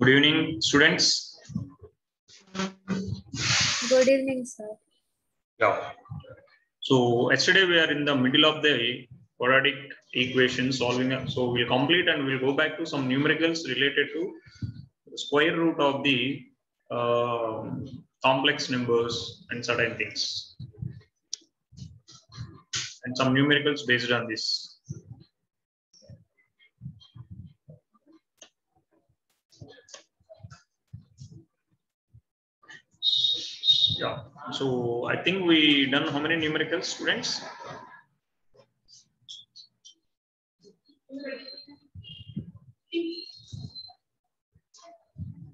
Good evening, students. Good evening, sir. Yeah. So yesterday we are in the middle of the quadratic equation solving. So we'll complete and we'll go back to some numericals related to the square root of the complex numbers and certain things, and some numericals based on this. Yeah. So I think we done how many numericals, students?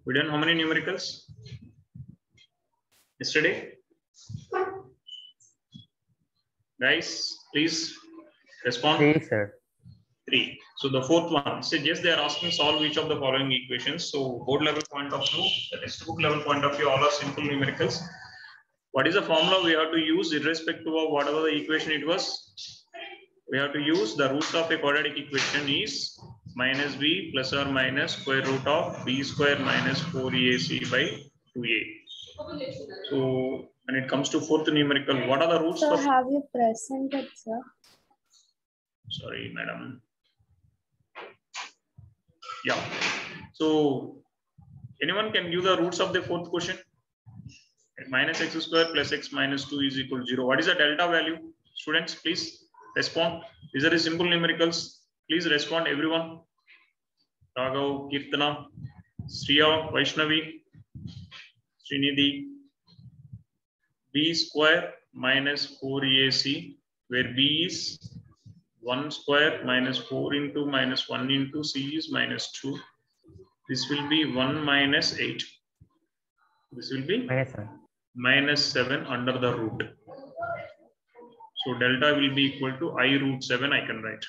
We done how many numericals yesterday? Guys, please respond. 3, sir. 3. So the fourth one, say yes, they are asking solve which of the following equations. So board level point of view, the textbook level point of view, all are simple numericals. What is the formula we have to use irrespective of whatever the equation it was? We have to use the roots of a quadratic equation is minus b plus or minus square root of b square minus 4ac by 2a. So when it comes to fourth numerical, what are the roots? So have you presented, sir? Sorry, madam. Yeah. So anyone can give the roots of the fourth question? Minus x square plus x minus 2 is equal to 0. What is the delta value? Students, please respond. These are the simple numericals. Please respond, everyone. Raghav, Kirtana, Sriya, Vaishnavi, Srinidhi. B square minus 4ac, where b is 1 square minus 4 into minus 1 into c is minus 2. This will be 1 minus 8. This will be minus 7 under the root. So delta will be equal to I root 7, I can write.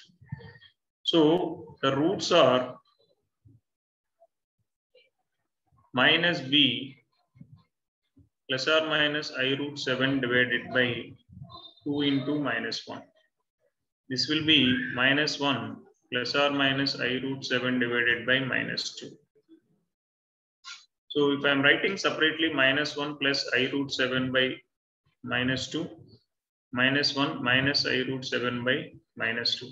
So the roots are minus b plus or minus I root 7 divided by 2 into minus 1. This will be minus 1 plus or minus I root 7 divided by minus 2. So if I am writing separately minus 1 plus I root 7 by minus 2, minus 1 minus I root 7 by minus 2.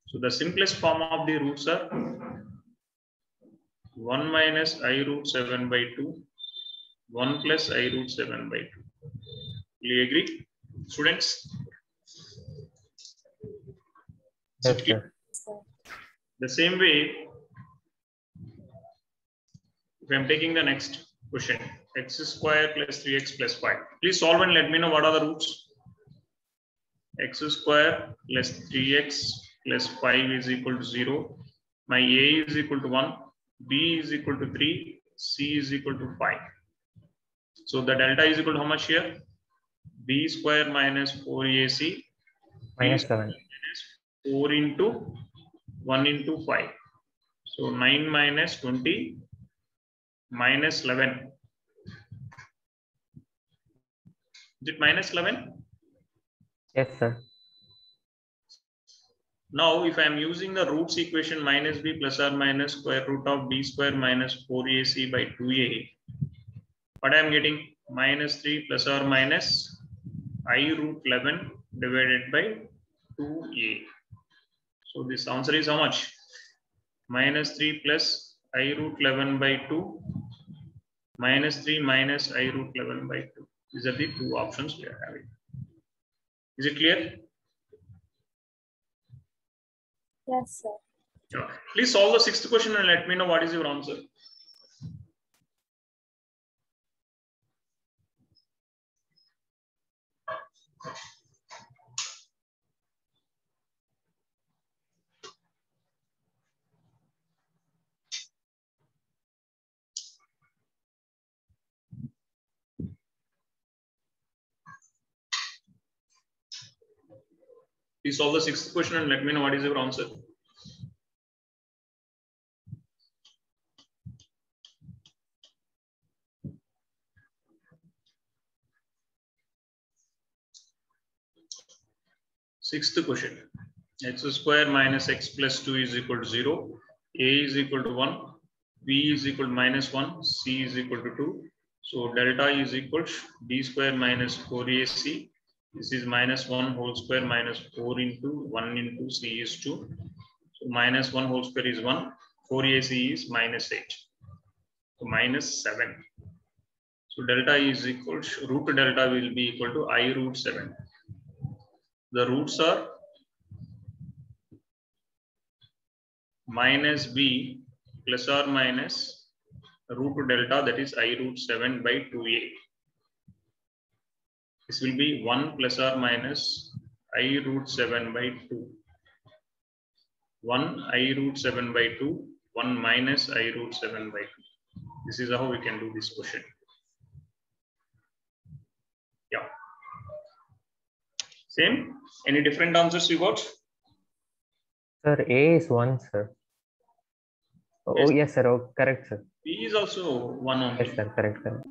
So the simplest form of the roots are 1 minus I root 7 by 2, 1 plus I root 7 by 2. Will you agree, students? Yes, sir. The same way, if I am taking the next question, x square plus 3x plus 5. Please solve and let me know what are the roots. X square plus 3x plus 5 is equal to 0. My a is equal to 1, b is equal to 3, c is equal to 5. So the delta is equal to how much here? B square minus 4ac minus 7. Minus 4 into 1 into 5. So 9 minus 20 minus 11. Is it minus 11? Yes, sir. Now, if I am using the roots equation minus b plus or minus square root of b square minus 4ac by 2a, what I am getting? Minus 3 plus or minus I root 11 divided by 2a. So this answer is how much? Minus 3 plus I root 11 by 2, minus 3 minus I root 11 by 2. These are the two options we are having. Is it clear? Yes, sir. Yeah. Please solve the sixth question and let me know what is your answer. Please solve the sixth question and let me know what is your answer. Sixth question. X square minus x plus 2 is equal to 0. A is equal to 1. B is equal to minus 1, C is equal to 2. So delta is equal to B square minus 4AC. This is minus 1 whole square minus 4 into 1 into C is 2. So minus 1 whole square is 1. 4AC is minus 8. So minus 7. So delta is equal to root delta will be equal to I root 7. The roots are minus B plus or minus root delta, that is I root 7 by 2A. This will be 1 plus or minus I root 7 by 2. 1 I root 7 by 2, 1 minus I root 7 by 2. This is how we can do this question. Yeah. Same? Any different answers you got? Sir, A is 1, sir. Oh, Yes. yes, sir. Oh, correct, sir. B is also 1 only. Yes, sir. Correct, correct.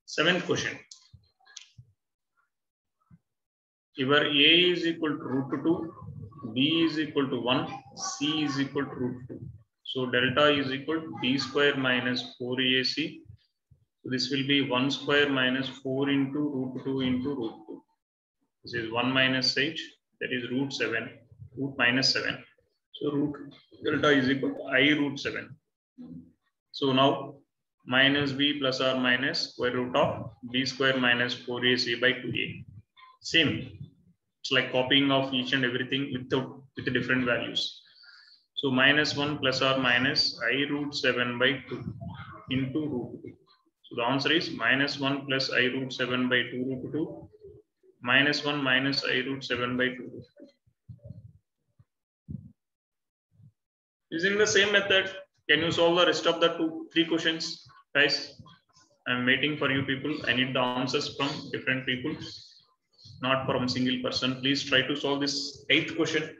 Seventh question. Your A is equal to root 2, B is equal to 1, C is equal to root 2. So delta is equal to B square minus 4AC. So this will be 1 square minus 4 into root 2 into root 2. This is 1 minus 8, that is root 7, root minus 7. So root delta is equal to I root 7. So now minus B plus or minus square root of B square minus 4AC by 2A. Same. It's like copying of each and everything with the different values. So minus 1 plus or minus I root 7 by 2 into root 2. So the answer is minus 1 plus I root 7 by 2 root 2 minus 1 minus I root 7 by 2 root 2. Using the same method, can you solve the rest of the three questions? Guys, I'm waiting for you people. I need the answers from different people, not from single person. Please try to solve this 8th question.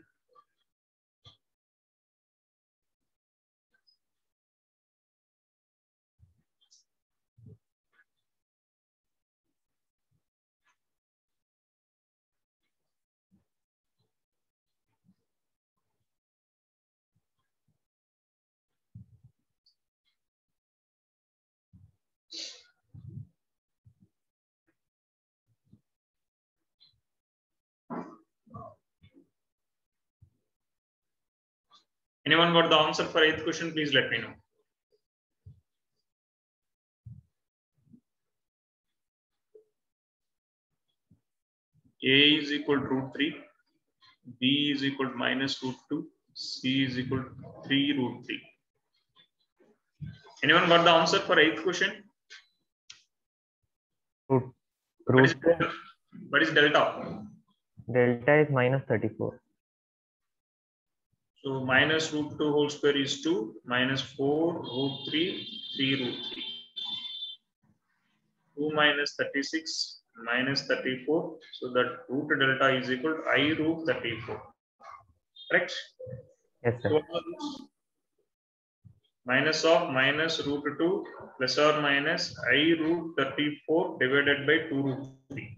Anyone got the answer for 8th question? Please let me know. A is equal to root 3, B is equal to minus root 2, C is equal to 3 root 3. Anyone got the answer for 8th question? Root What is delta? delta is minus 34. So minus root 2 whole square is 2, minus 4 root 3, 3 root 3. 2 minus 36 minus 34. So that root delta is equal to I root 34. Correct? Yes, sir. So minus of minus root 2 plus or minus I root 34 divided by 2 root 3.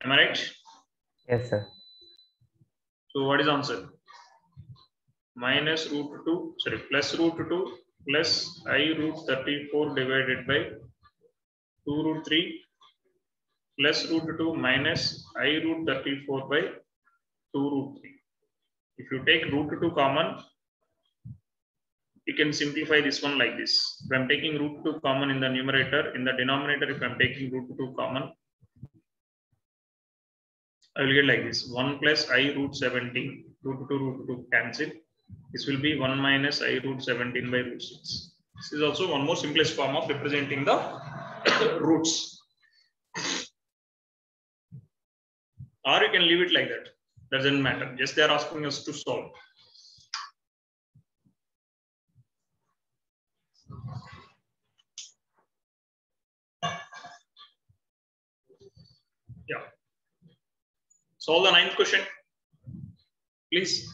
Am I right? Yes, sir. So what is the answer? Minus root 2, sorry, plus root 2 plus I root 34 divided by 2 root 3 plus root 2 minus I root 34 by 2 root 3. If you take root 2 common, you can simplify this one like this. If I am taking root 2 common in the numerator, in the denominator, if I am taking root 2 common, I will get like this. 1 plus I root 17, root 2 cancel. This will be 1 minus I root 17 by root 6. This is also one more simplest form of representing the roots. Or you can leave it like that. Doesn't matter. Just they are asking us to solve. Yeah. Solve the 9th question, please.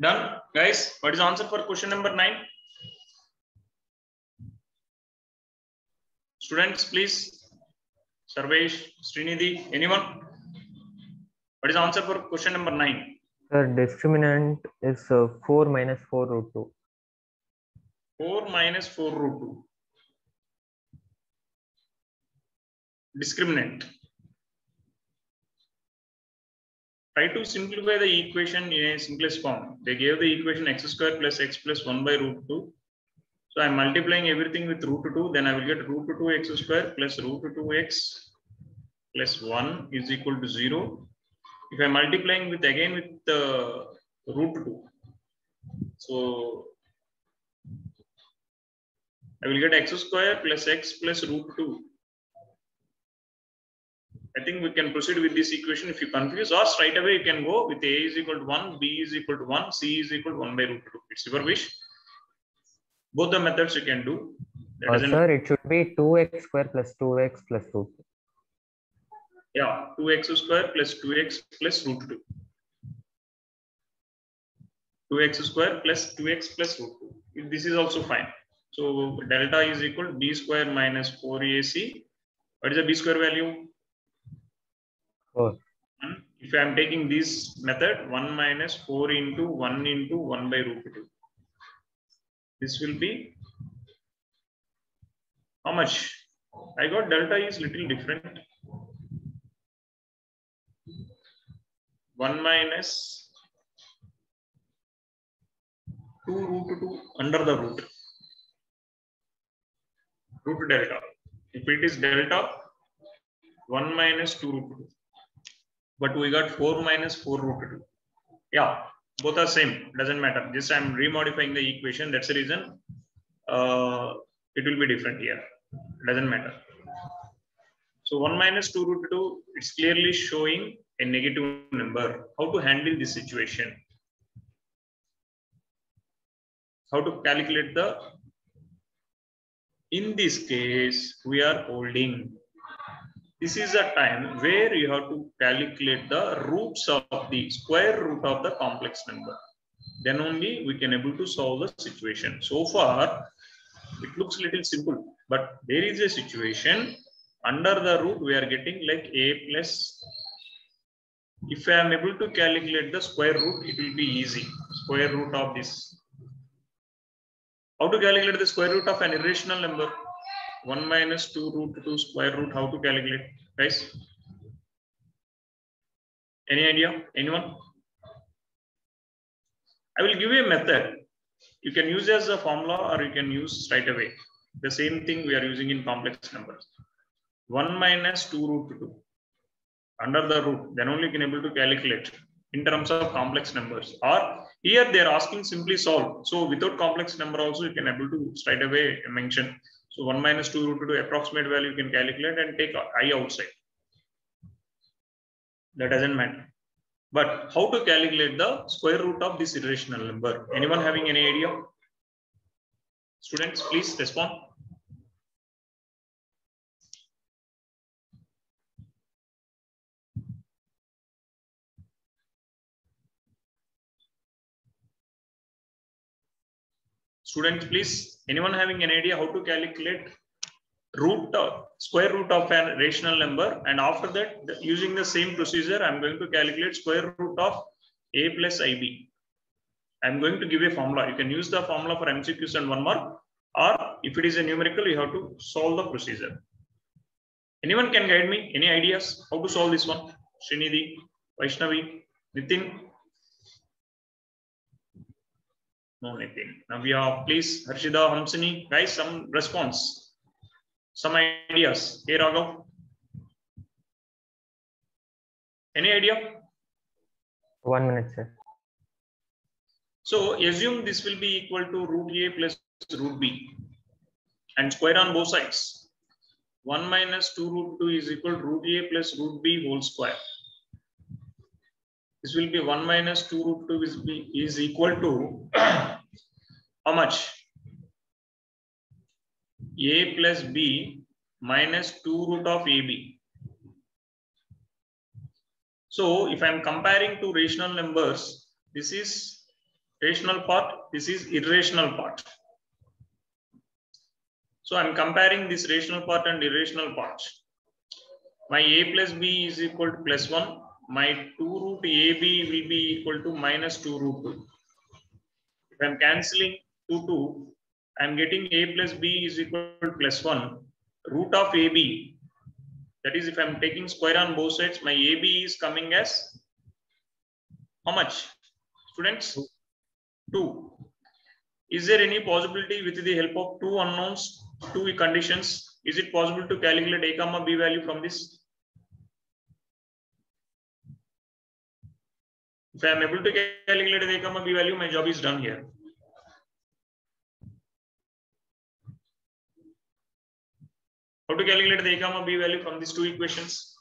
Done, guys. What is the answer for question number 9? Students, please. Sarvesh, Srinidhi, anyone? What is the answer for question number 9? Sir, discriminant is 4 minus 4 root 2. 4 minus 4 root 2. Discriminant. Try to simplify the equation in a simplest form. They gave the equation x square plus x plus 1 by root 2. So I'm multiplying everything with root 2. Then I will get root 2x square plus root 2x plus 1 is equal to 0. If I'm multiplying with again with the root 2, so I will get x square plus x plus root 2. I think we can proceed with this equation. If you confuse, or straight away you can go with a is equal to 1, b is equal to 1, c is equal to 1 by root 2. It's your wish. Both the methods you can do. Sir, it should be 2x square plus 2x plus root 2. Yeah, 2x square plus 2x plus root 2. 2x square plus 2x plus root 2. This is also fine. So delta is equal to b square minus 4ac. What is the b square value? 4. If I am taking this method, 1 minus 4 into 1 into 1 by root 2. This will be how much? I got delta is little different. 1 minus 2 root 2 under the root. Root delta. If it is delta, 1 minus 2 root 2. But we got 4 minus 4 root 2. Yeah, both are same. Doesn't matter. Just I'm remodifying the equation. That's the reason it will be different here. Doesn't matter. So 1 minus 2 root 2, it's clearly showing a negative number. How to handle this situation? How to calculate the? In this case, we are holding. This is a time where you have to calculate the roots of the square root of the complex number. Then only we can able to solve the situation. So far, it looks little simple, but there is a situation under the root we are getting like a plus. If I am able to calculate the square root, it will be easy. Square root of this. How to calculate the square root of an irrational number? 1 minus 2 root 2 square root. How to calculate, guys? Any idea? Anyone? I will give you a method. You can use as a formula or you can use straight away. The same thing we are using in complex numbers. 1 minus 2 root 2 under the root. Then only you can able to calculate in terms of complex numbers. Or here they are asking simply solve. So without complex number also you can able to straight away mention. So 1 minus 2 root 2 approximate value you can calculate and take I outside. That doesn't matter. But how to calculate the square root of this irrational number? Anyone having any idea? Students, please respond. Students, please. Anyone having an idea how to calculate square root of an rational number? And after that, using the same procedure, I'm going to calculate square root of a plus ib. I'm going to give a formula. You can use the formula for MCQs and 1 mark, or if it is a numerical, you have to solve the procedure. Anyone can guide me? Any ideas how to solve this one? Srinidhi, Vaishnavi, Nitin? No, Nitin. Navya, please. Harshida, Hamsini, guys, some response, some ideas. Hey, Raghav. Any idea? 1 minute, sir. So assume this will be equal to root A plus root B and square on both sides. 1 minus 2 root 2 is equal to root A plus root B whole square. This will be 1 minus 2 root 2 is equal to how much? A plus B minus 2 root of AB. So if I am comparing two rational numbers, this is rational part, this is irrational part. So I am comparing this rational part and irrational part. My A plus B is equal to plus 1. My 2 root AB will be equal to minus 2 root 2. If I am cancelling 2, I am getting A plus B is equal to plus 1. Root of AB, that is if I am taking square on both sides, my AB is coming as how much? Students? 2. Is there any possibility with the help of two unknowns, two conditions, is it possible to calculate A comma B value from this? If I am able to calculate A comma B value, my job is done here. How to calculate the A comma B value from these two equations?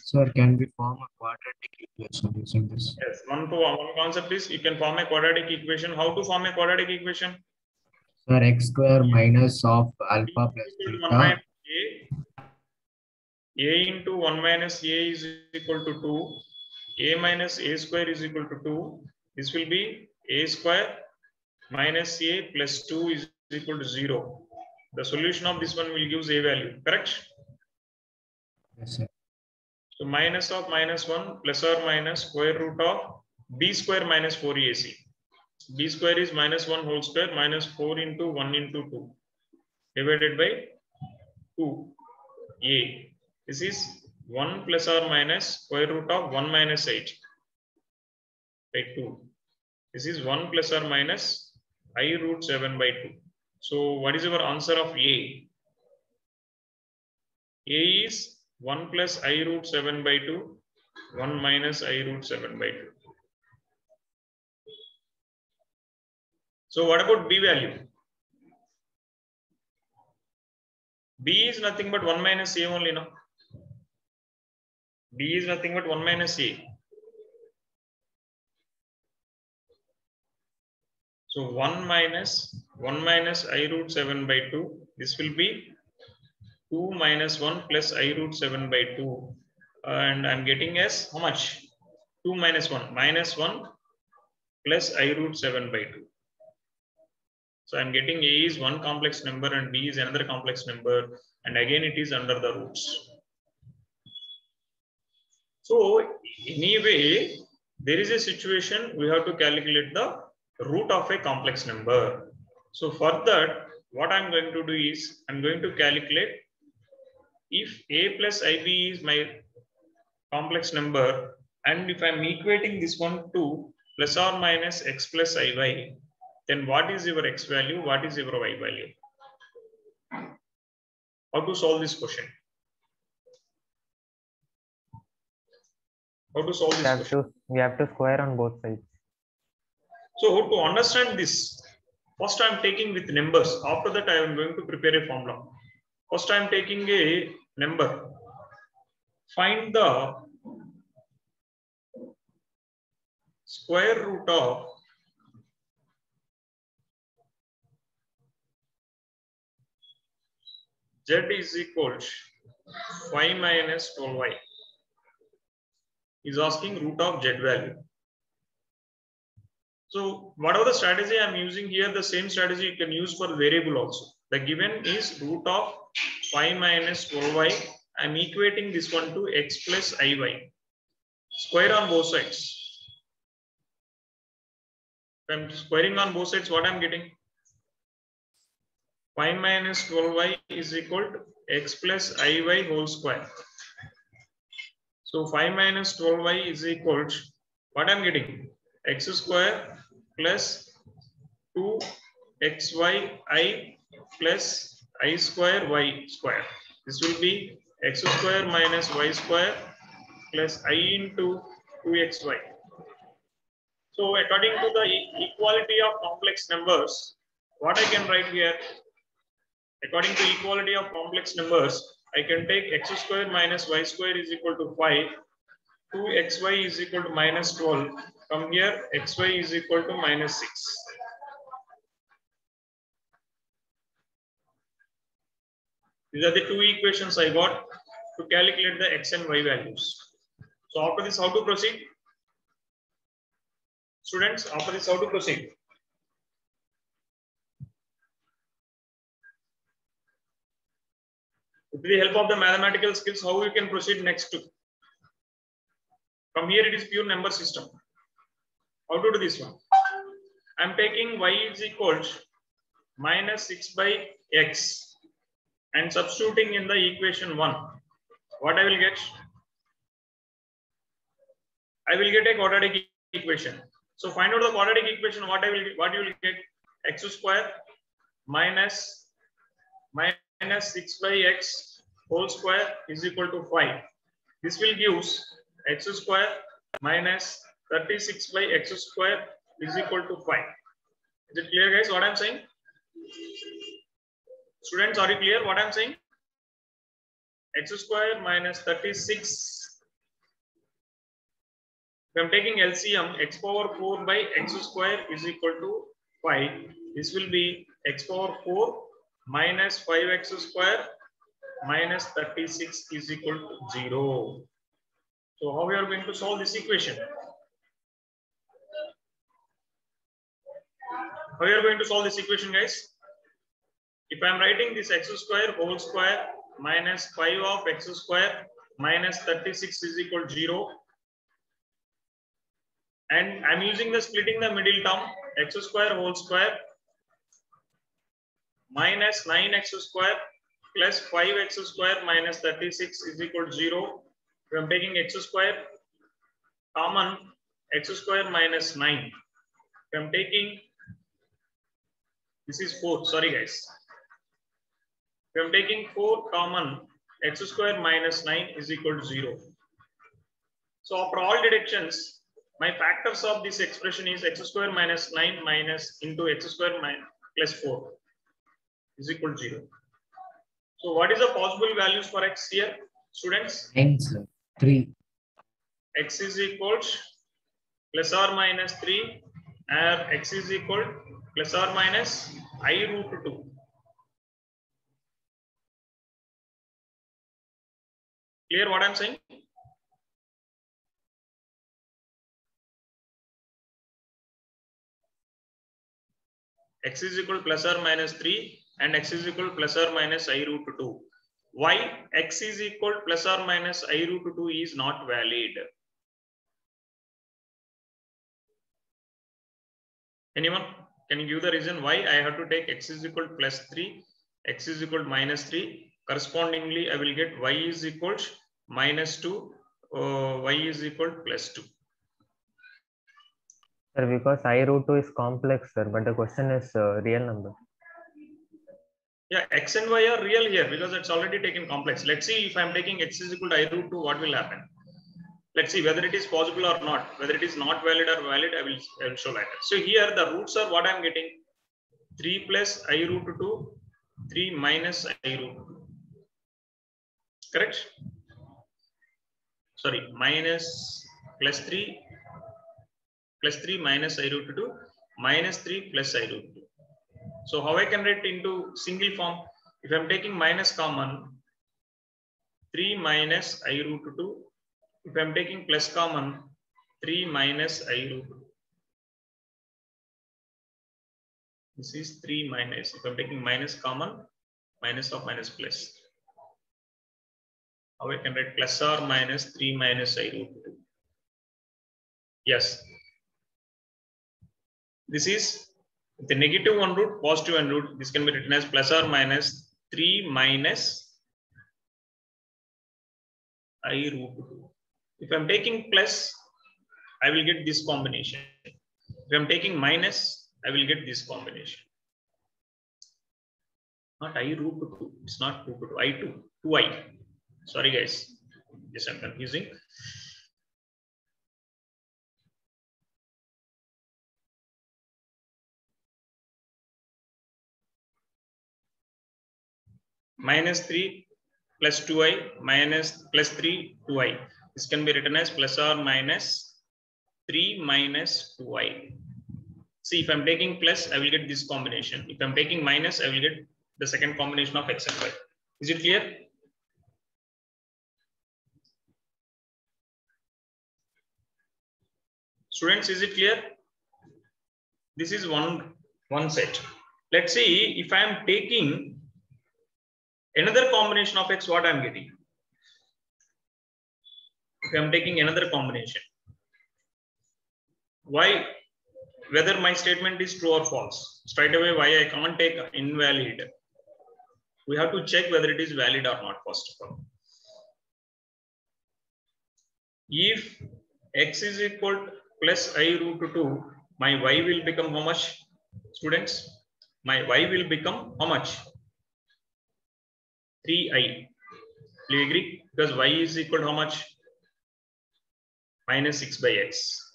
Sir, can we form a quadratic equation using this? Yes, one concept is you can form a quadratic equation. How to form a quadratic equation? Sir, x square minus of alpha plus beta. A into 1 minus A is equal to 2. A minus A square is equal to 2. This will be A square minus A plus 2 is equal to 0. The solution of this one will give A value, correct? Yes, sir. So minus of minus 1 plus or minus square root of B square minus 4AC. B square is minus 1 whole square minus 4 into 1 into 2 divided by 2A. This is 1 plus or minus square root of 1 minus 8 by 2. This is 1 plus or minus I root 7 by 2. So what is our answer of A? A is 1 plus I root 7 by 2, 1 minus I root 7 by 2. So what about B value? B is nothing but 1 minus A only, no? B is nothing but 1 minus A. So 1 minus I root 7 by 2. This will be 2 minus 1 plus I root 7 by 2. And I'm getting as how much? 2 minus 1. Minus 1 plus I root 7 by 2. So I'm getting A is one complex number and B is another complex number. And again, it is under the roots. So anyway, there is a situation we have to calculate the root of a complex number. So for that, what I'm going to do is I'm going to calculate if A plus IB is my complex number, and if I'm equating this one to plus or minus x plus IY, then what is your x value? What is your y value? How to solve this question? How to solve this question? We have to square on both sides. So to understand this, first I am taking with numbers. After that, I am going to prepare a formula. First, I am taking a number. Find the square root of z is equal to 5 minus 12y. Is asking root of z value. So whatever the strategy I am using here, the same strategy you can use for variable also. The given is root of 5 minus 12y. I am equating this one to x plus iy. Square on both sides. If I am squaring on both sides, what I am getting? 5 minus 12y is equal to x plus iy whole square. So 5 minus 12y is equal to what I'm getting? X square plus 2xyi plus I square y square. This will be x square minus y square plus I into 2xy. So according to the equality of complex numbers, what I can write here, according to equality of complex numbers, I can take x square minus y square is equal to 5, 2xy is equal to minus 12. From here, xy is equal to minus 6. These are the two equations I got to calculate the x and y values. So after this, how to proceed? Students, after this, how to proceed? With the help of the mathematical skills, how we can proceed next to? From here, it is pure number system. How to do this one? I am taking y is equal to minus 6 by x and substituting in the equation 1. What I will get? I will get a quadratic equation. So find out the quadratic equation. What you will get? X square minus 6 by x whole square is equal to 5. This will give x square minus 36 by x square is equal to 5. Is it clear, guys, what I'm saying? Students, are you clear what I'm saying? X square minus 36. If I'm taking LCM, x power 4 by x square is equal to 5. This will be x power 4 minus 5x square minus 36 is equal to 0. So how we are going to solve this equation? How we are going to solve this equation, guys? If I am writing this x square whole square minus 5 of x square minus 36 is equal to 0. And I'm using the splitting the middle term, x square whole square minus 9x square plus 5x square minus 36 is equal to 0. If I'm taking x square common, x square minus 9. If I'm taking, this is 4, sorry guys. If I'm taking 4 common, x square minus 9 is equal to 0. So after all deductions, my factors of this expression is x square minus 9 minus into x square minus plus 4 is equal to 0. So what is the possible values for x here, students? 9, sir. 3. X is equal to plus or minus 3, or x is equal to plus or minus I root 2. Clear what I'm saying? X is equal to plus or minus 3 and x is equal to plus or minus I root 2. Why x is equal to plus or minus I root 2 is not valid? Anyone? Can you give the reason why I have to take x is equal to plus 3, x is equal to minus 3. Correspondingly, I will get y is equal to minus 2, y is equal to plus 2. Sir, because I root 2 is complex, sir, but the question is real number. Yeah, x and y are real here because it's already taken complex. Let's see if I'm taking x is equal to I root 2, what will happen? Let's see whether it is possible or not. Whether it is not valid or valid, I will show later. So here the roots are what I'm getting. 3 plus I root 2, 3 minus I root 2. Correct? Sorry, minus plus 3 minus I root 2 minus 3 plus I root 2. So how I can write into single form? If I'm taking minus common, 3 minus I root 2. If I'm taking plus common, 3 minus I root 2. This is 3 minus. If I'm taking minus common, minus of minus plus. How I can write plus or minus 3 minus I root 2. Yes. This is The negative one root, positive one root, this can be written as plus or minus 3 minus I root 2. If I'm taking plus, I will get this combination. If I'm taking minus, I will get this combination. Not I root 2, it's not root 2, I2, 2I. Sorry guys, this I'm confusing. Minus 3 plus 2I minus plus 3 2I. This can be written as plus or minus 3 minus 2I. See, if I'm taking plus, I will get this combination. If I'm taking minus, I will get the second combination of x and y. Is it clear? Students, is it clear? This is one set. Let's see if I am taking another combination of x, what I am getting. If I am taking another combination, why? Whether my statement is true or false. Straight away, why I can't take invalid. We have to check whether it is valid or not first of all. If x is equal to plus I root 2, my y will become how much? Students, my y will become how much? 3i. Do you agree? Because y is equal to how much? Minus 6 by x.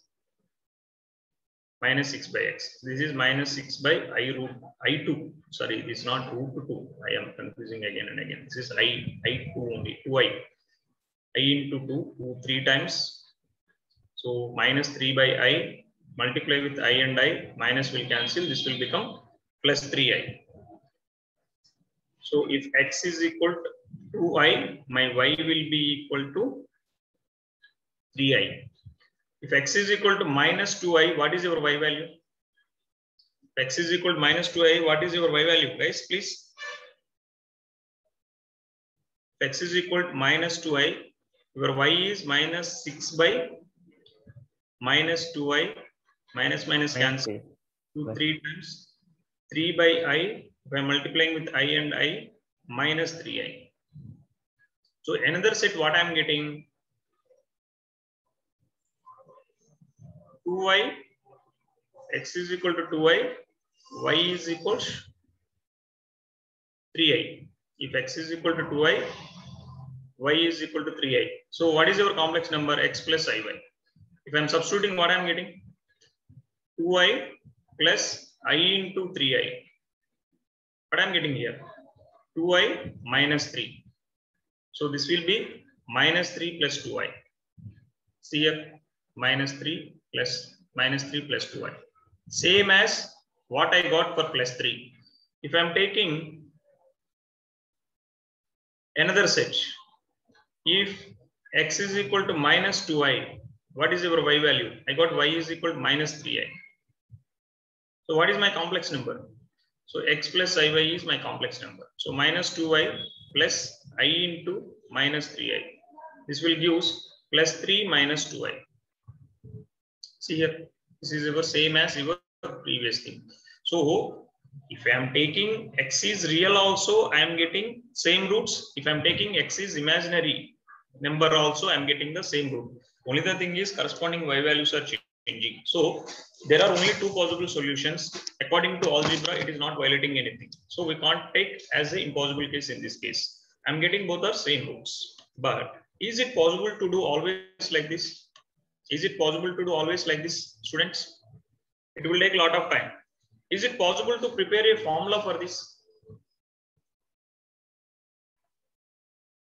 Minus 6 by x. This is minus 6 by I root I2. Sorry, this is not root 2. I am confusing again and again. This is I2 only, 2i. I into 2, 3 times. So minus 3 by I, multiply with I and I, minus will cancel. This will become plus 3i. So if x is equal to 2i, my y will be equal to 3i. If x is equal to minus 2i, what is your y value? If x is equal to minus 2i, what is your y value? Guys, please. If x is equal to minus 2i, your y is minus 6 by minus 2i, minus cancel. 2, 3 times. 3 by I, if I am multiplying with I and I, minus 3i. So another set, what I am getting? 2i, x is equal to 2i, y is equal to 3i. If x is equal to 2i, y is equal to 3i. So what is your complex number? X plus iy. If I am substituting, what I am getting? 2i plus I into 3i. What I am getting here? 2i minus 3. So this will be minus 3 plus 2i. See here, minus 3 plus 2i. Same as what I got for plus 3. If I am taking another set, if x is equal to minus 2i, what is your y value? I got y is equal to minus 3i. So what is my complex number? So x plus iy is my complex number. So minus 2i plus I into minus 3i. This will give plus 3 minus 2i. See here, this is your same as your previous thing. So if I am taking x is real also, I am getting same roots. If I am taking x is imaginary number also, I am getting the same root. Only the thing is corresponding y values are changing. So there are only two possible solutions. According to algebra, it is not violating anything. So we can't take as an impossible case in this case. I'm getting both are same roots. But is it possible to do always like this? Is it possible to do always like this, students? It will take a lot of time. Is it possible to prepare a formula for this?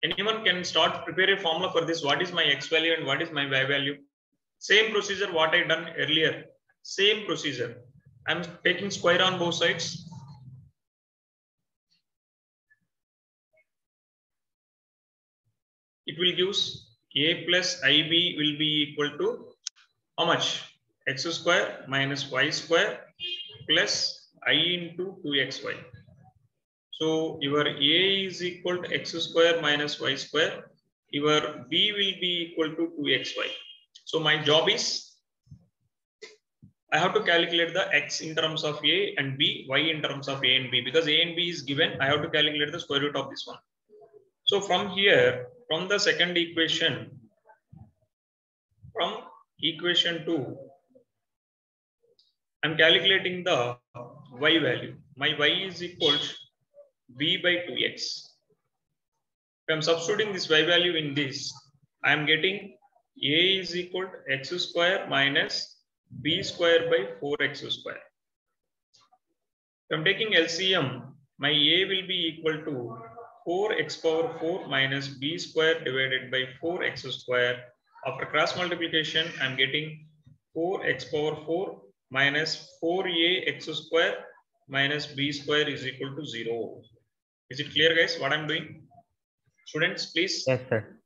Anyone can start prepare a formula for this. What is my x value and what is my y value? Same procedure what I done earlier. Same procedure. I'm taking square on both sides. It will give a plus ib will be equal to how much? X square minus y square plus I into 2xy. So your a is equal to x square minus y square. Your b will be equal to 2xy. So my job is I have to calculate the x in terms of a and b, y in terms of a and b, because a and b is given. I have to calculate the square root of this one. So from here, from the second equation, from equation 2, I'm calculating the y value. My y is equal to b by 2x. If I'm substituting this y value in this, I'm getting a is equal to x square minus b square by 4x square. If I'm taking LCM, my a will be equal to 4x power 4 minus b square divided by 4x square. After cross multiplication, I'm getting 4x power 4 minus 4ax square minus b square is equal to 0. Is it clear, guys, what I'm doing? Students, please. Yes, sir.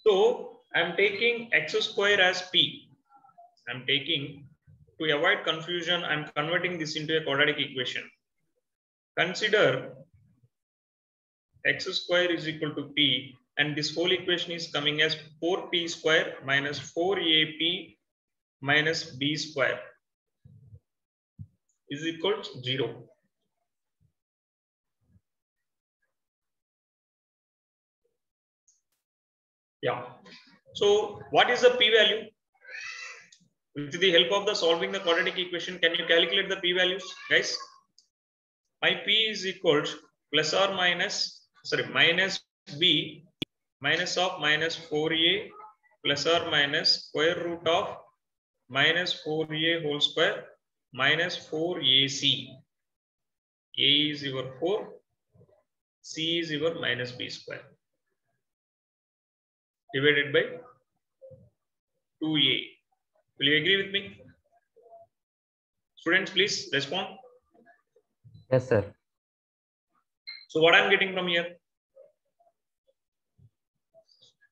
So I'm taking x square as p. I'm taking, to avoid confusion, I'm converting this into a quadratic equation. Consider x square is equal to p, and this whole equation is coming as 4p square minus 4ap minus b square is equal to 0. Yeah. So what is the p value? With the help of the solving the quadratic equation, can you calculate the p values, guys? My p is equal to plus or minus, minus b minus of minus 4a plus or minus square root of minus 4a whole square minus 4ac. A is your 4, c is your minus b square divided by 2a. Will you agree with me? Students, please respond. Yes, sir. So what I'm getting from here?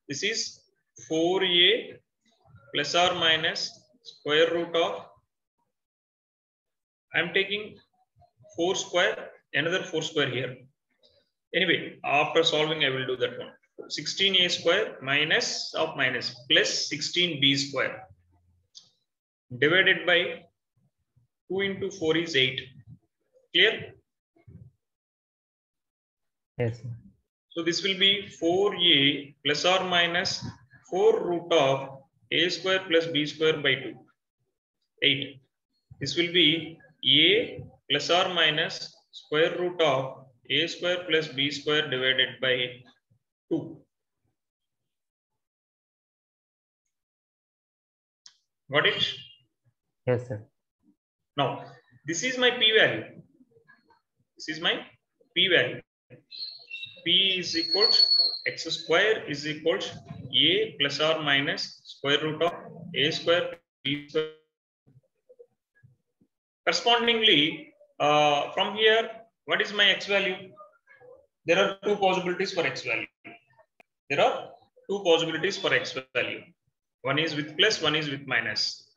This is 4a plus or minus square root of, I'm taking 4 square, another 4 square here. Anyway, after solving, I will do that one. 16a square minus of minus plus 16b square divided by 2 into 4 is 8. Clear? Yes, sir. So this will be 4a plus or minus 4 root of a square plus b square by 2. 8. This will be a plus or minus square root of a square plus b square divided by 2. Got it? Yes, sir. Now, this is my p value. This is my p value. P is equal to x square is equal to a plus or minus square root of a square b square. Correspondingly, from here, what is my x value? There are two possibilities for x value. There are two possibilities for x value. One is with plus, one is with minus.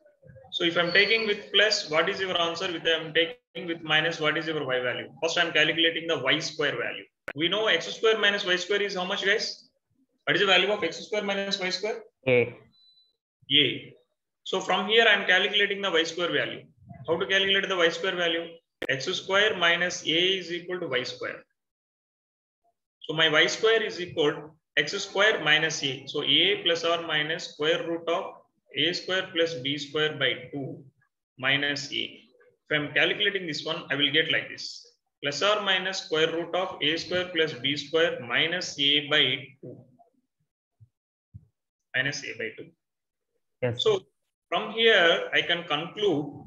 So if I'm taking with plus, what is your answer? If I'm taking with minus, what is your y value? First, I'm calculating the y square value. We know x square minus y square is how much, guys? What is the value of x square minus y square? A. A. So from here, I'm calculating the y square value. How to calculate the y square value? X square minus a is equal to y square. So my y square is equal to x square minus a. So a plus or minus square root of a square plus b square by 2 minus a. If I'm calculating this one, I will get like this. Plus or minus square root of a square plus b square minus a by 2. Minus a by 2. Yes. So from here, I can conclude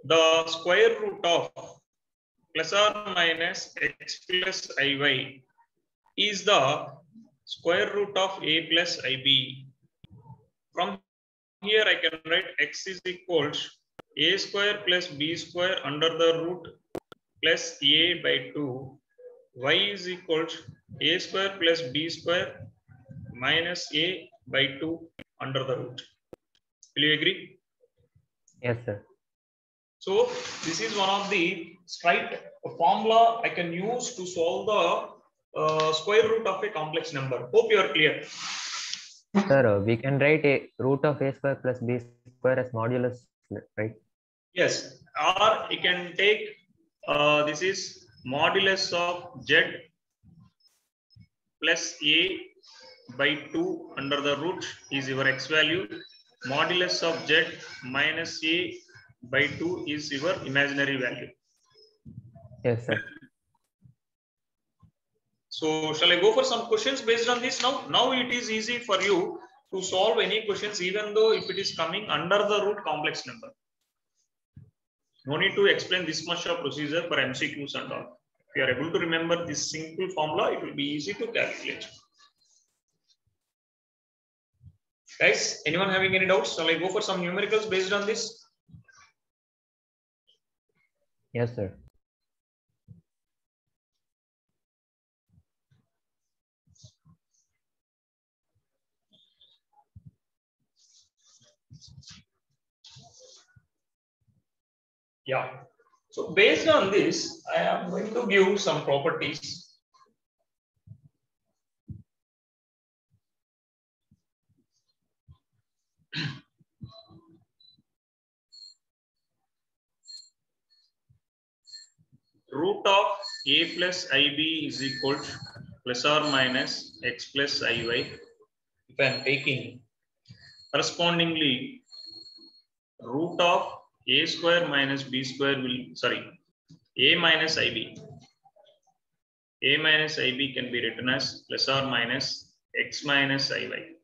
the square root of plus or minus x plus iy is the square root of a plus ib. From here, I can write x is equal to a square plus b square under the root plus a by 2. Y is equal to a square plus b square minus a by 2 under the root. Will you agree? Yes, sir. So this is one of the straight formula I can use to solve the square root of a complex number. Hope you are clear. Sir, we can write a root of a square plus b square as modulus, right? Yes, or you can take this is modulus of z plus a by 2 under the root is your x value. Modulus of z minus a by 2 is your imaginary value. Yes, sir. So shall I go for some questions based on this now? Now it is easy for you to solve any questions even though if it is coming under the root complex number. No need to explain this much of procedure for MCQs and all. If you are able to remember this simple formula, it will be easy to calculate. Guys, anyone having any doubts? Shall I go for some numericals based on this? Yes, sir. Yeah. So based on this, I am going to give some properties. Root of a plus ib is equal to plus or minus x plus iy. If I am taking correspondingly root of a square minus b square will, sorry, a minus ib. A minus ib can be written as plus or minus x minus iy.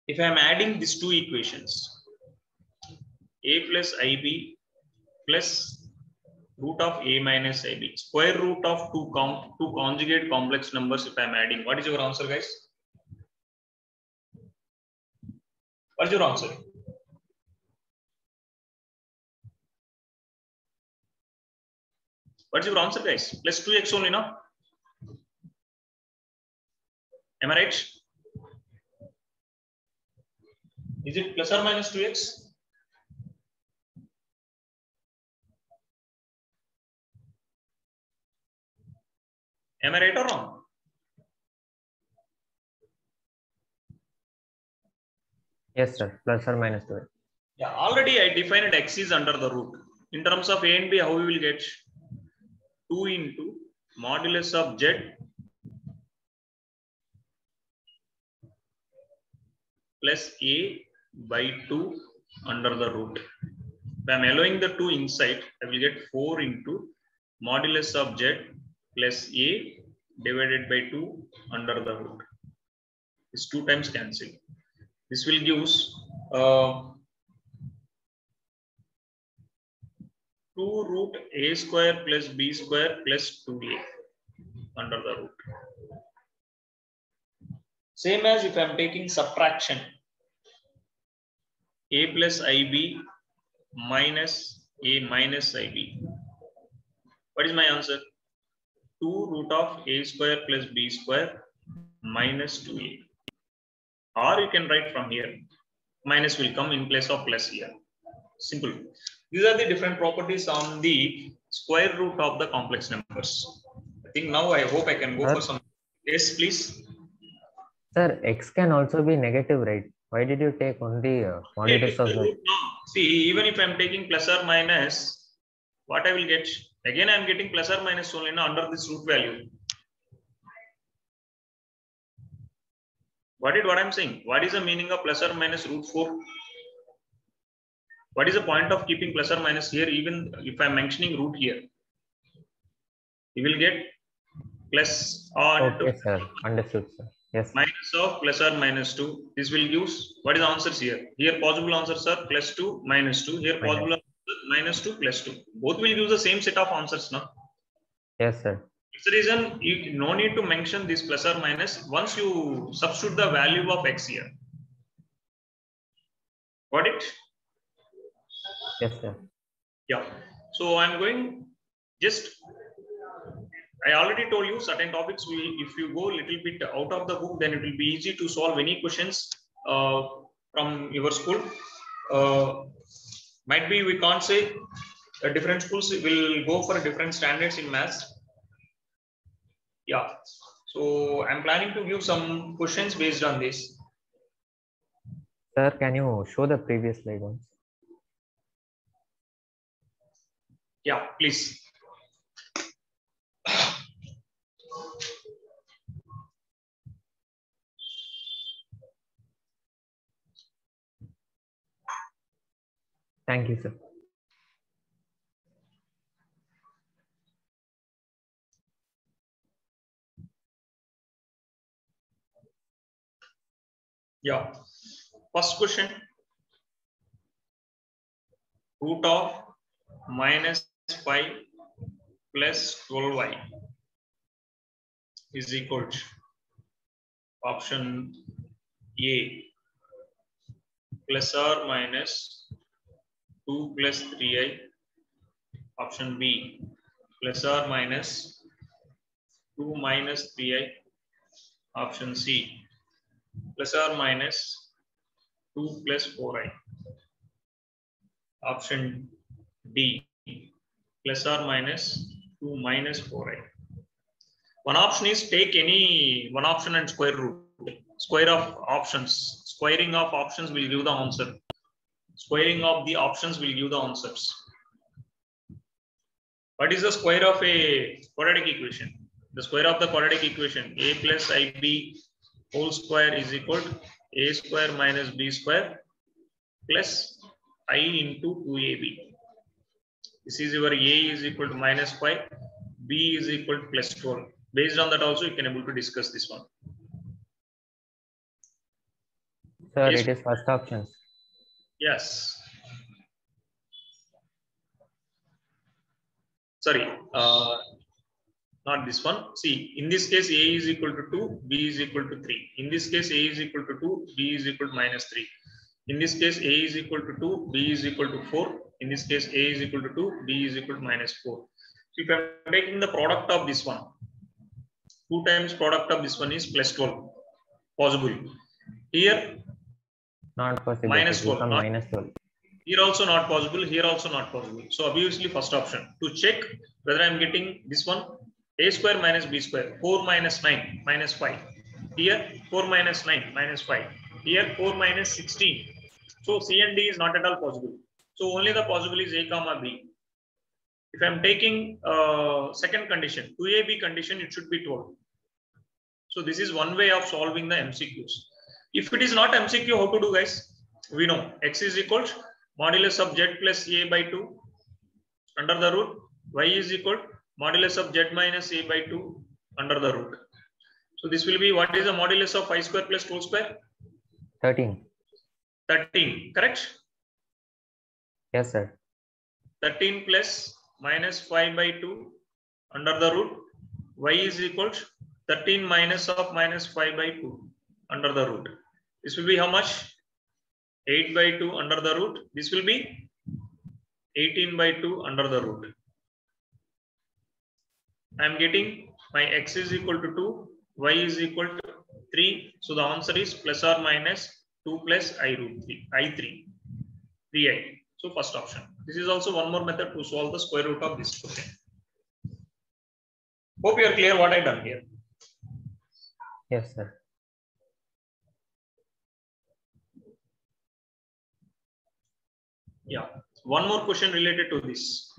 If I am adding these two equations, a plus ib plus root of a minus ib, square root of two conjugate complex numbers, if I am adding, what is your answer, guys? What is your answer? What's your answer, guys? Plus 2x only, no? Am I right? Is it plus or minus 2x? Am I right or wrong? Yes, sir. Plus or minus 2x. Yeah, already I defined x is under the root. In terms of a and b, how we will get? 2 into modulus of z plus a by 2 under the root. If I am allowing the 2 inside, I will get 4 into modulus of z plus a divided by 2 under the root. This 2 times cancel. This will give 2 root a square plus b square plus 2a under the root. Same as if I am taking subtraction, a plus ib minus a minus ib. What is my answer? 2 root of a square plus b square minus 2a. Or you can write from here. Minus will come in place of plus here. Simple. These are the different properties on the square root of the complex numbers. I think now I hope I can go for some. Yes, please. Sir, x can also be negative, right? Why did you take only modulus of z? See, even if I am taking plus or minus, what I will get? Again, I am getting plus or minus only under this root value. What I am saying? What is the meaning of plus or minus root 4? What is the point of keeping plus or minus here? Even if I am mentioning root here, you will get plus or okay, sir. Understood, sir. Yes. Minus of plus or minus 2. This will give what is the answers here? Here possible answers are plus 2, minus 2. Here possible answer minus 2, plus 2. Both will give the same set of answers now. Yes, sir. It's the reason you no need to mention this plus or minus once you substitute the value of x here. Got it? Yes, sir. Yeah. So I'm going just. I already told you certain topics will, if you go a little bit out of the book, then it will be easy to solve any questions from your school. Might be we can't say different schools will go for different standards in maths. Yeah. So I'm planning to give some questions based on this. Sir, can you show the previous slide once? Yeah, please. Thank you, sir. Yeah. First question. Root of minus 5 plus 12y is equal to option A plus or minus 2 plus 3i, option B plus or minus 2 minus 3i, option C plus or minus 2 plus 4i, option D plus or minus 2 minus 4i. One option is take any one option and square root. Square of options. Squaring of options will give the answer. Squaring of the options will give the answers. What is the square of a quadratic equation? The square of the quadratic equation, a plus ib whole square is equal to a square minus b square plus I into 2ab. This is your a is equal to minus 5, b is equal to plus 12. Based on that also you can able to discuss this one. Sir, Yes. it is first option. Yes. Sorry, not this one. See, in this case, a is equal to 2, b is equal to 3. In this case, a is equal to 2, b is equal to minus 3. In this case, a is equal to 2, b is equal to 4. In this case, a is equal to 2, b is equal to minus 4. So if I am taking the product of this one, 2 times product of this one is plus 12. Possible. Here, Not possible. minus It will 12. come Not, minus 12. here also not possible. Here also not possible. So obviously first option. To check whether I am getting this one, a square minus b square, 4 minus 9 minus 5. Here 4 minus 9 minus 5. Here 4 minus 16. So C and D is not at all possible. So only the possible is A comma B. If I am taking second condition, 2AB condition, it should be 12. So this is one way of solving the MCQs. If it is not MCQ, how to do, guys? We know x is equal to modulus of z plus a by 2 under the root. Y is equal to modulus of z minus a by 2 under the root. So this will be, what is the modulus of 5 square plus 2 square? 13. 13, correct? Yes, sir. 13 plus minus 5 by 2 under the root. Y is equal to 13 minus of minus 5 by 2 under the root. This will be how much? 8 by 2 under the root. This will be 18 by 2 under the root. I am getting my x is equal to 2, y is equal to 3. So the answer is plus or minus 2 plus I root 3, I3, 3i. So first option. This is also one more method to solve the square root of this question. Hope you are clear what I done here. Yes, sir. Yeah. One more question related to this.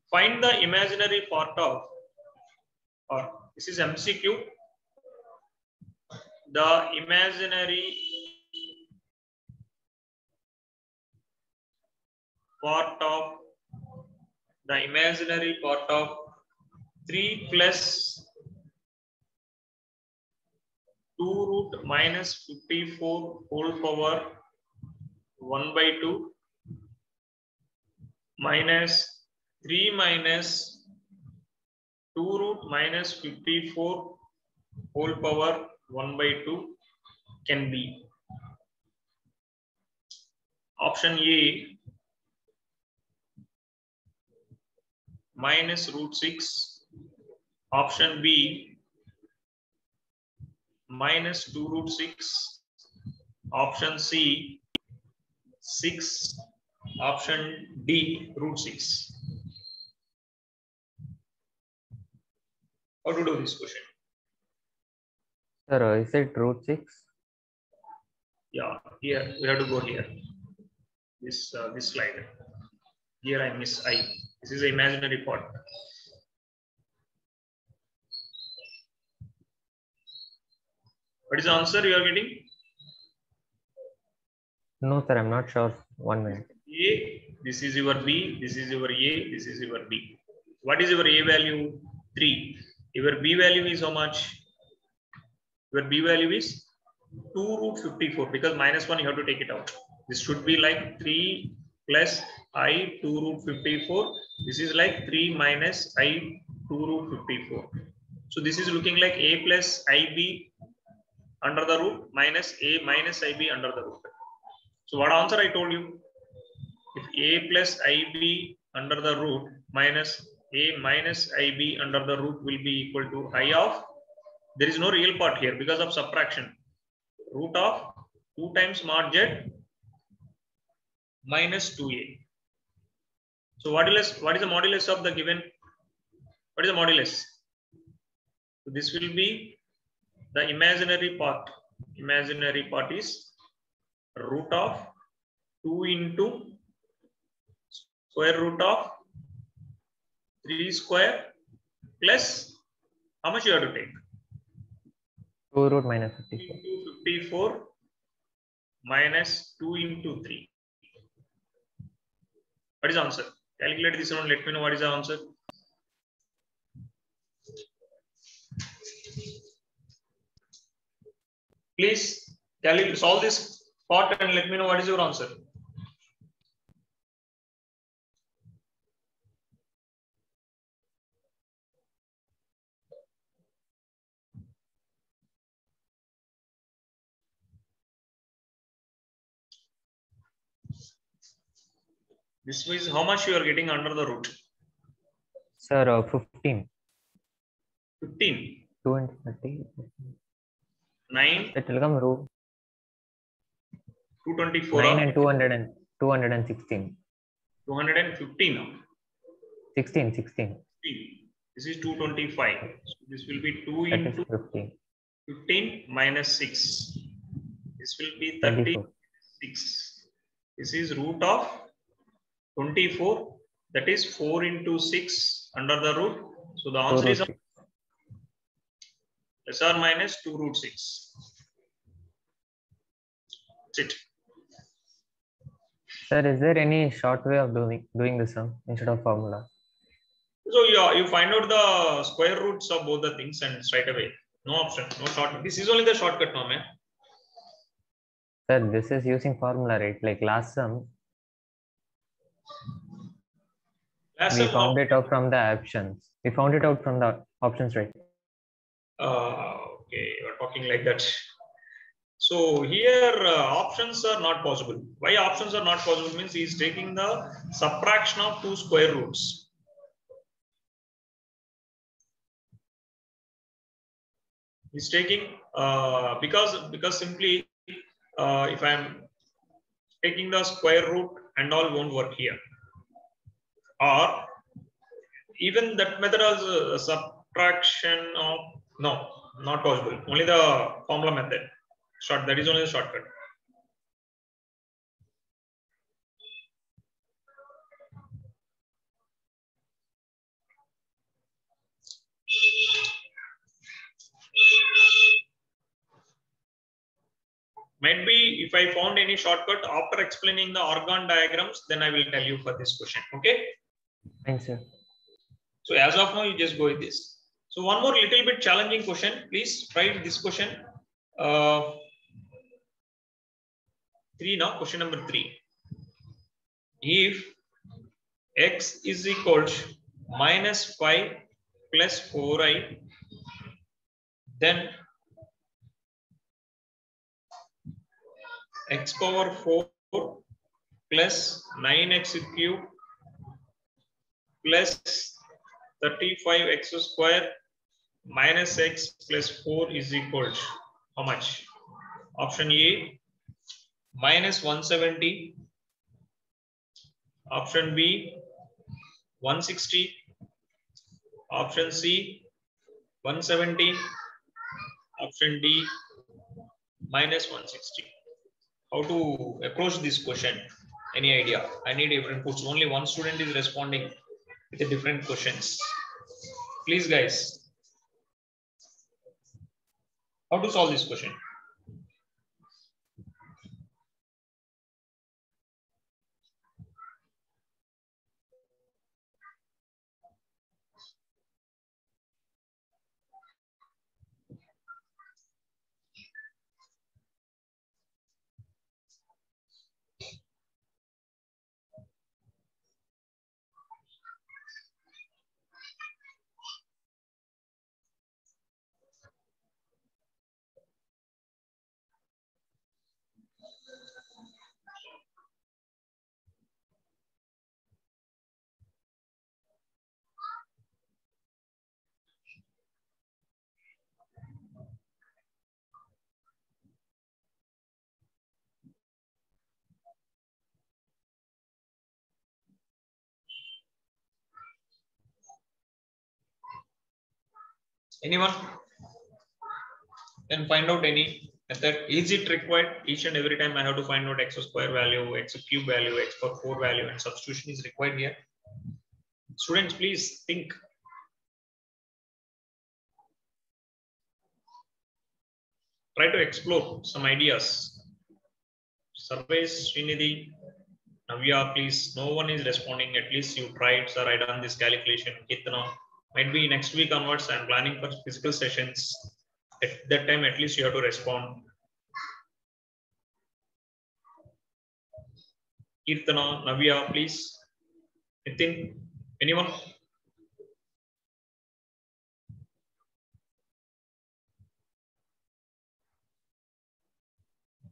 Find the imaginary part of, or this is MCQ, the imaginary part of 3 plus 2 root minus 54 whole power 1 by 2 minus 3 minus 2 root minus 54 whole power 1 by 2 can be. Option A, minus root 6. Option B, minus 2 root 6. Option C, 6. Option D, root 6. How to do this question? Sir, is it root 6? Yeah, here we have to go here. This slide. Here I miss I. This is the imaginary part. What is the answer you are getting? No, sir, I'm not sure. 1 minute. A, this is your B, this is your A, this is your B. What is your A value? 3. Your B value is how much? Your B value is 2 root 54 because -1 you have to take it out. This should be like 3 plus I 2 root 54. This is like 3 minus I 2 root 54. So this is looking like A plus IB under the root minus A minus IB under the root. So what answer I told you? If A plus IB under the root minus A minus IB under the root will be equal to I of, there is no real part here because of subtraction. Root of 2 times mod z minus 2A. So what is the modulus of the given? What is the modulus? So this will be the imaginary part. Imaginary part is root of 2 into square root of 3 square plus how much you have to take? 2 root minus 54. Into 54 minus 2 into 3. What is the answer? Calculate this one. Let me know what is the answer. Please solve this part and let me know what is your answer. This is how much you are getting under the root. Sir, 15. 15. 2 and 30. 9. It will come root 224. 9 and 216. 215. 16. This is 225. So this will be 2 That into is 15. 15 minus 6. This will be 24. 36. This is root of 24. That is 4 into 6 under the root. So the answer is plus or minus 2 root 6. That's it. Sir, is there any short way of doing the sum instead of formula? So you find out the square roots of both the things and straight away. No option, no shortcut. This is only the shortcut now, man. Sir, this is using formula, right? Like last sum, we found it out from the options. We found it out from the options, right? Okay, you're talking like that. So here options are not possible. Why options are not possible means he is taking the subtraction of 2 square roots. He's taking because simply if I am taking the square root and all won't work here, or even that method is subtraction of not possible. Only the formula method. That is only the shortcut. Might be if I found any shortcut after explaining the organ diagrams, then I will tell you for this question. Okay. Thanks, sir. So as of now, you just go with this. So one more little bit challenging question. Please try this question. 3 now. Question number 3. If x is equal to minus 5 plus 4i, then x power 4 plus 9x cube plus 35x square minus x plus 4 is equal to how much? Option A, minus 170. Option B, 160. Option C, 170. Option D, minus 160. How to approach this question? Any idea? I need your inputs. Only one student is responding with the different questions. Please, guys. How to solve this question? Anyone can find out any method? Is it required each and every time I have to find out x square value, x cube value, x power 4 value, and substitution is required here? Students, please think. Try to explore some ideas. Sarvesh, Srinidhi, Navya, please. No one is responding. At least you tried, sir. I done this calculation. Kitna. Might be next week onwards. I'm planning for physical sessions. At that time, at least you have to respond. Kirtana, Navya, please. Nitin, anyone?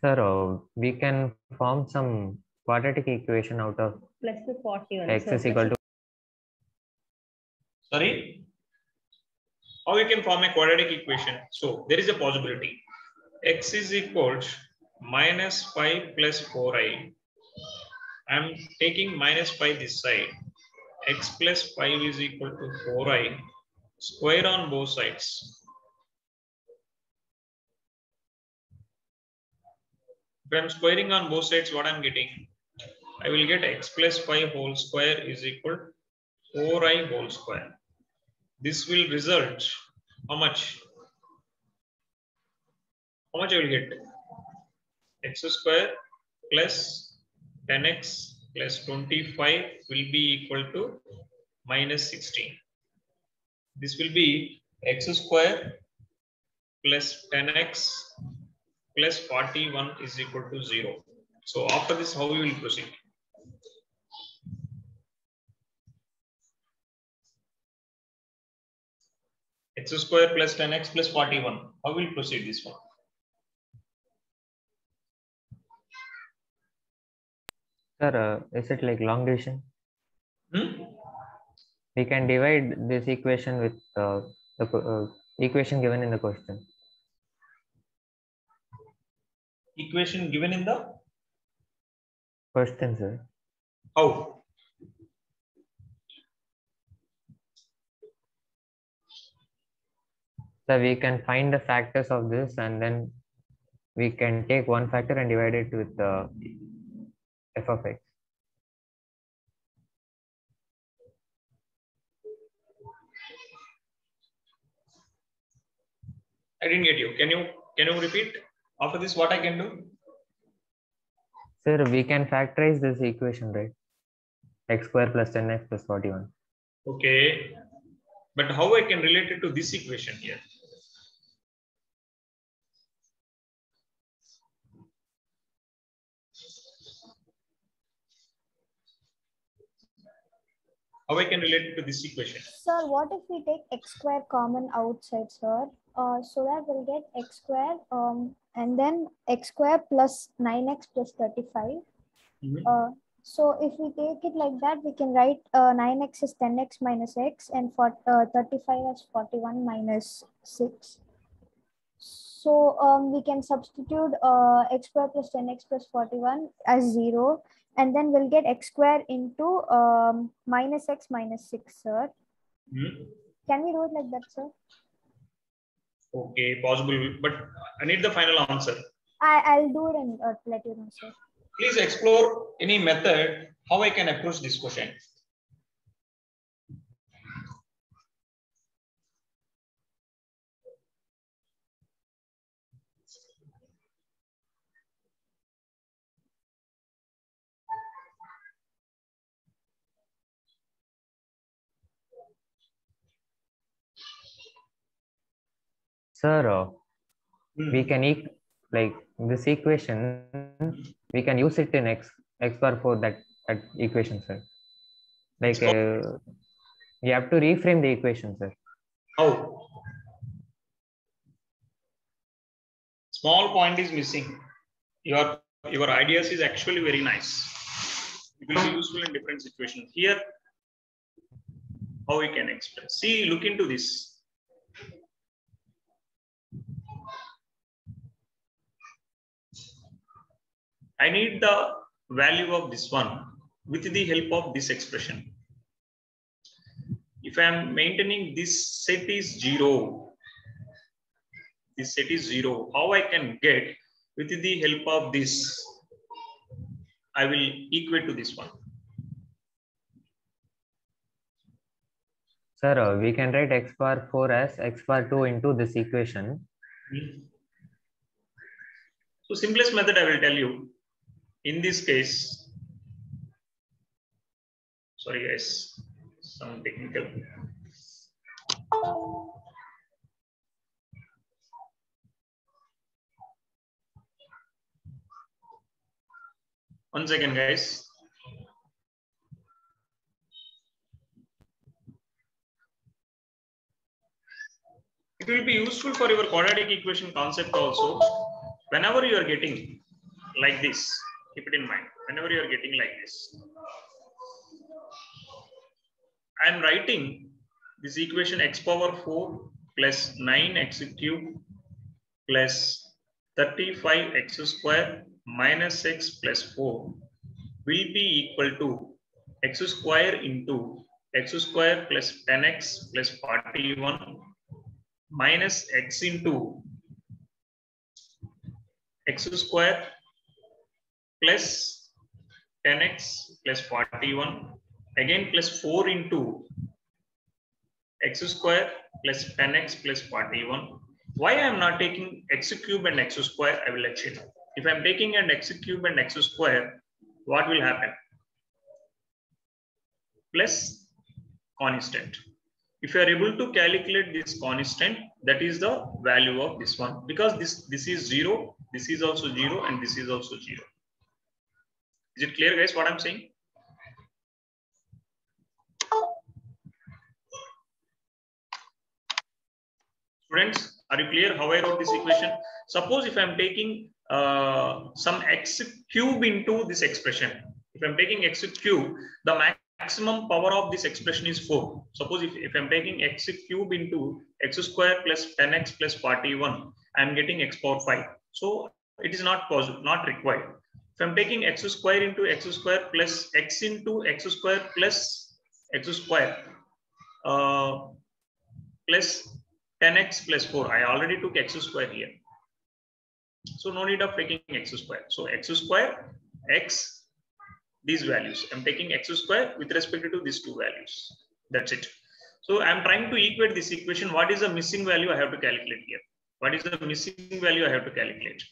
Sir, we can form some quadratic equation out of plus the 41. x is equal to. Sorry? How we can form a quadratic equation? So there is a possibility. X is equal to minus 5 plus 4i. I'm taking minus 5 this side. X plus 5 is equal to 4i. Square on both sides. If I'm squaring on both sides, what I'm getting? I will get x plus 5 whole square is equal to 4i whole square. This will result how much? How much I will get? X square plus 10x plus 25 will be equal to minus 16. This will be x square plus 10x plus 41 is equal to 0. So after this, how we will proceed? X square plus 10x plus 41. How will we proceed this one? Sir, is it like long division? We can divide this equation with the equation given in the question. Equation given in the Question, sir. how? So we can find the factors of this, and then we can take one factor and divide it with f of x. I didn't get you. Can you repeat? After this, what I can do? Sir, we can factorize this equation, right? X square plus 10x plus 41. Okay. But how I can relate it to this equation here? How I can relate it to this equation? Sir, what if we take x square common outside, sir? So that we'll get x square and then x square plus 9x plus 35. So if we take it like that, we can write 9x is 10x minus x and 35 as 41 minus 6. So we can substitute x square plus 10x plus 41 as 0. And then we'll get x square into minus x minus 6, sir. Can we do it like that, sir? Okay, possible, but I need the final answer. I'll do it and let you know, sir. Please explore any method how I can approach this question. Sir, we can like this equation, we can use it in x bar 4 that equation, sir. Like you have to reframe the equation, sir. How? Small point is missing. Your ideas is actually very nice. It will be useful in different situations. Here, how we can express. See, look into this. I need the value of this one with the help of this expression. If I am maintaining this set is 0, this set is 0, how I can get with the help of this, I will equate to this one. Sir, we can write x bar 4 as x bar 2 into this equation. So simplest method I will tell you. In this case, sorry guys, some technical. One second, guys. It will be useful for your quadratic equation concept also. Whenever you are getting like this, keep it in mind. Whenever you are getting like this, I am writing this equation x power 4 plus 9x cube plus 35x square minus x plus 4 will be equal to x square into x square plus 10x plus 41 minus x into x square plus 10x plus 41 again plus 4 into x square plus 10x plus 41. Why I am not taking x cube and x square, I will let you know. If I am taking an x cube and x square, what will happen? Plus constant. If you are able to calculate this constant, that is the value of this one, because this is 0, this is also 0, and this is also 0. Is it clear, guys, what I'm saying? Students, are you clear how I wrote this equation? Suppose if I'm taking some x cube into this expression, if I'm taking x cube, the maximum power of this expression is 4. Suppose if I'm taking x cube into x square plus 10x plus 41, I'm getting x power 5. So it is not possible, not required. If I'm taking x square into x square plus x into x square plus x square plus 10x plus 4, I already took x square here. So no need of taking x square. So x square, x, these values. I'm taking x square with respect to these two values. That's it. So I'm trying to equate this equation. What is the missing value I have to calculate here? What is the missing value I have to calculate?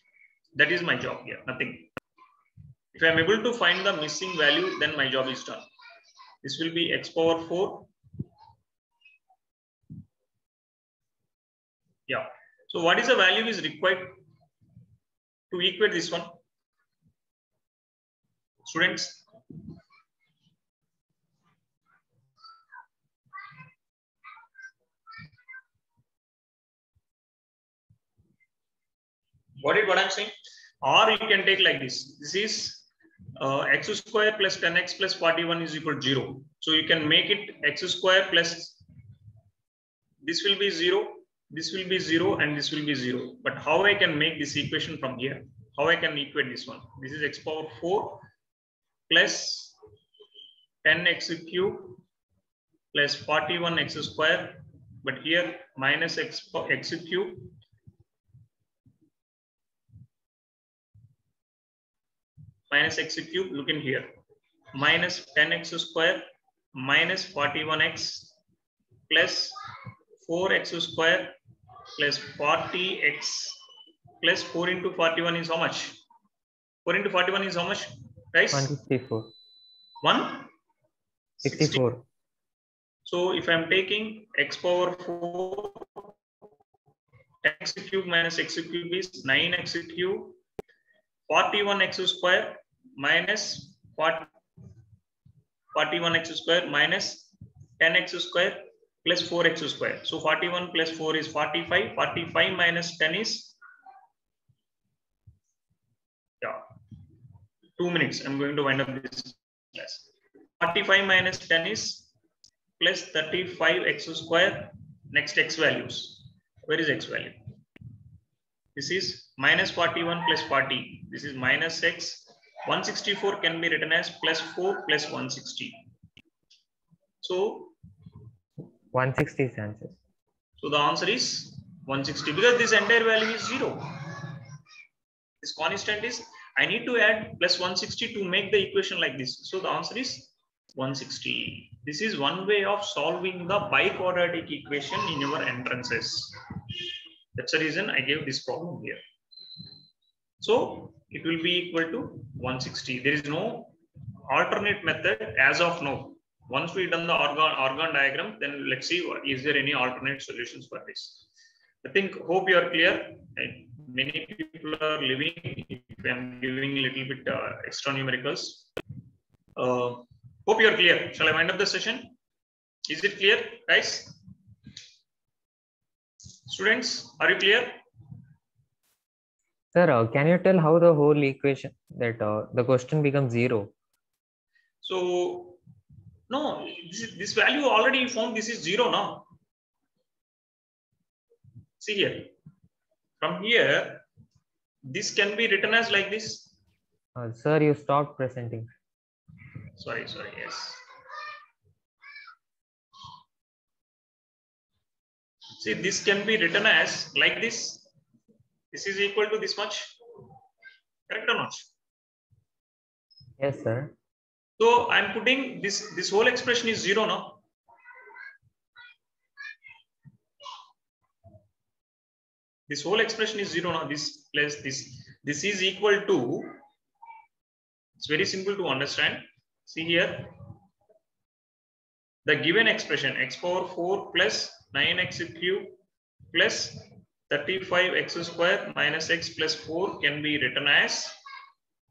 That is my job here, nothing. If I'm able to find the missing value, then my job is done. This will be x power 4. Yeah. So what is the value is required to equate this one? Students? What I'm saying? Or you can take like this. This is x square plus 10x plus 41 is equal to 0. So you can make it x square plus, this will be 0, this will be 0, and this will be 0. But how I can make this equation from here? How I can equate this one? This is x power 4 plus 10x cube plus 41x square but here minus x cube minus x cube, look in here, minus 10x square minus 41x plus 4x square plus 40x plus 4 into 41 is how much? 4 into 41 is how much, guys? 164. 164. So if I am taking x power 4, x cube minus x cube is 9x cube, 41x square minus 41x square minus 10x square plus 4x square. So 41 plus 4 is 45. 45 minus 10 is 2 minutes. I'm going to wind up this class. 45 minus 10 is plus 35x square. Next x values. Where is x value? This is minus 41 plus 40. This is minus x. 164 can be written as plus 4 plus 160. So 160 is answer. So the answer is 160 because this entire value is 0. This constant is, I need to add plus 160 to make the equation like this. So the answer is 160. This is one way of solving the biquadratic equation in your entrances. That's the reason I gave this problem here. So it will be equal to 160. There is no alternate method as of now. Once we done the organ diagram, then let's see is there any alternate solutions for this. I think, hope you are clear. Many people are living. If I am giving a little bit extra numericals. Hope you are clear. Shall I wind up the session? Is it clear, guys? Students, are you clear? Sir, can you tell how the whole equation that the question becomes 0? So, no, this value already found this is 0 now. See here. From here, this can be written as like this. Sir, you stopped presenting. Sorry, yes. See, this can be written as like this. This is equal to this much. Correct or not? Yes, sir. So I'm putting this whole expression is 0 now. This whole expression is 0 now. This plus this. This is equal to, it's very simple to understand. See here. The given expression x power 4 plus 9x cube plus 35x square minus x plus 4 can be written as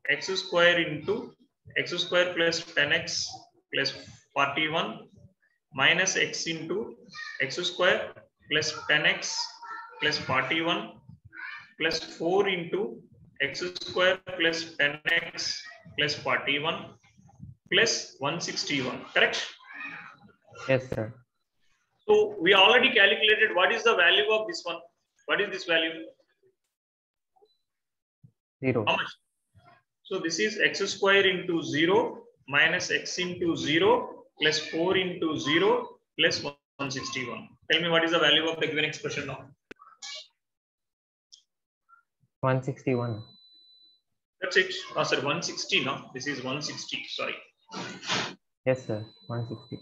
x square into x square plus 10x plus 41 minus x into x square plus 10x plus 41 plus 4 into x square plus 10x plus 41 plus 161. Correct? Yes, sir. So we already calculated what is the value of this one. What is this value? 0. How much? So this is x square into 0 minus x into 0 plus 4 into 0 plus 161. Tell me what is the value of the given expression now? 161. That's it. Oh, sir, 160 now. This is 160. Sorry. Yes, sir. 160.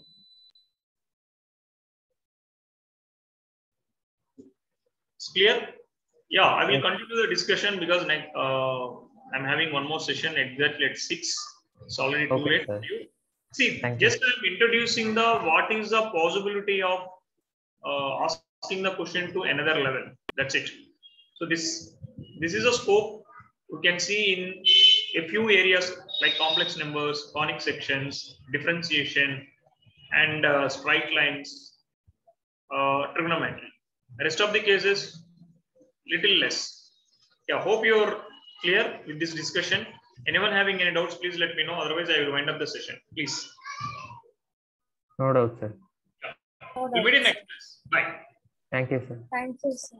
It's clear? Yeah, I will continue the discussion because I'm having one more session exactly at 6. It's already too late for you. See, just I'm introducing what is the possibility of asking the question to another level. That's it. So this is a scope you can see in a few areas like complex numbers, conic sections, differentiation, and straight lines, trigonometry. The rest of the cases, little less. Yeah, hope you're clear with this discussion. Anyone having any doubts, please let me know. Otherwise, I will wind up the session. Please. No doubt, sir. Yeah. We'll meet in next class. Bye. Thank you, sir. Thank you, sir.